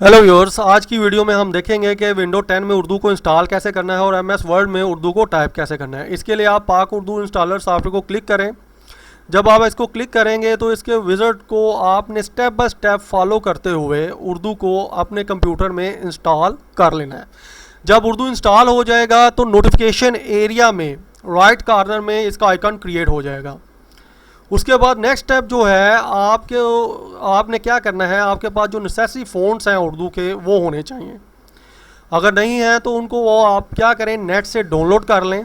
Hello viewers, आज की video में हम देखेंगे कि विंडो 10 में उर्दू को इंस्टॉल कैसे करना है और एमएस वर्ड में उर्दू को टाइप कैसे करना है। इसके लिए आप पाक उर्दू इंस्टॉलर सॉफ्टवेयर को क्लिक करें। जब आप इसको क्लिक करेंगे तो इसके विज़िट को आपने स्टेप बाय स्टेप फॉलो करते हुए उर्दू को अपने कंप्यूटर में इंस्टॉल कर लेना है। जब उर्दू इंस्टॉल हो जाएगा तो नोटिफिकेशन एरिया में राइट कॉर्नर में इसका आइकन क्रिएट हो जाएगा। उसके बाद नेक्स्ट स्टेप जो है आपने क्या करना है, आपके पास जो नेसेसरी फ़ॉन्ट्स हैं उर्दू के वो होने चाहिए। अगर नहीं है तो उनको वो आप क्या करें, नेट से डाउनलोड कर लें।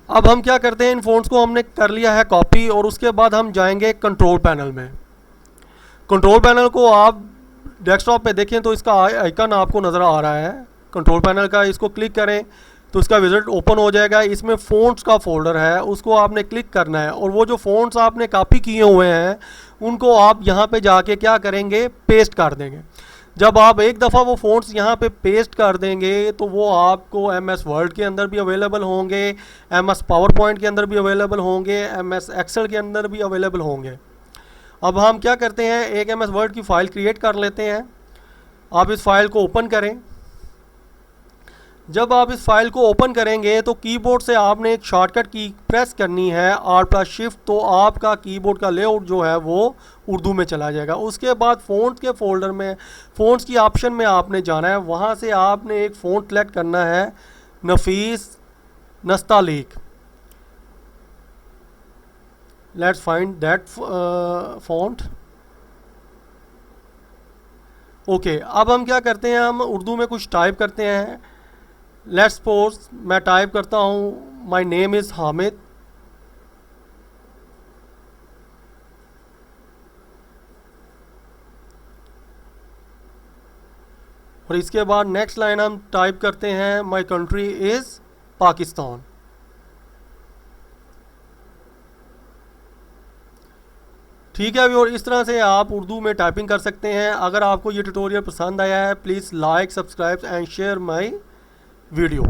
अब हम क्या करते हैं, इन फ़ॉन्ट्स को हमने कर लिया है कॉपी और उसके बाद हम जाएंगे कंट्रोल पैनल में। कंट्रोल पैनल को आप डेस्कटॉप पे देखें तो इसका आइकन आपको नज़र आ रहा है कंट्रोल पैनल का। इसको क्लिक करें तो इसका विज़िट ओपन हो जाएगा। इसमें फ़ॉन्ट्स का फ़ोल्डर है, उसको आपने क्लिक करना है और वो जो फ़ॉन्ट्स आपने कॉपी किए हुए हैं उनको आप यहाँ पे जाके क्या करेंगे, पेस्ट कर देंगे। जब आप एक दफ़ा वो फ़ॉन्ट्स यहाँ पे पेस्ट कर देंगे तो वो आपको एमएस वर्ड के अंदर भी अवेलेबल होंगे, एमएस पावर पॉइंट के अंदर भी अवेलेबल होंगे, एमएस एक्सेल के अंदर भी अवेलेबल होंगे। अब हम क्या करते हैं, एक एमएस वर्ड की फ़ाइल क्रिएट कर लेते हैं। आप इस फाइल को ओपन करें। जब आप इस फाइल को ओपन करेंगे तो कीबोर्ड से आपने एक शॉर्टकट की प्रेस करनी है R+Shift, तो आपका कीबोर्ड का लेआउट जो है वो उर्दू में चला जाएगा। उसके बाद फ़ॉन्ट्स के फोल्डर में फ़ॉन्ट्स की ऑप्शन में आपने जाना है, वहाँ से आपने एक फ़ॉन्ट सेलेक्ट करना है, Nafees Nastaleeq. Let's find that font. Okay, अब हम क्या करते हैं, हम उर्दू में कुछ टाइप करते हैं। लेट्स सपोज मैं टाइप करता हूँ माय नेम इज़ हामिद। और इसके बाद नेक्स्ट लाइन हम टाइप करते हैं माय कंट्री इज़ पाकिस्तान। ठीक है और इस तरह से आप उर्दू में टाइपिंग कर सकते हैं। अगर आपको ये ट्यूटोरियल पसंद आया है, please like, subscribe and share my video.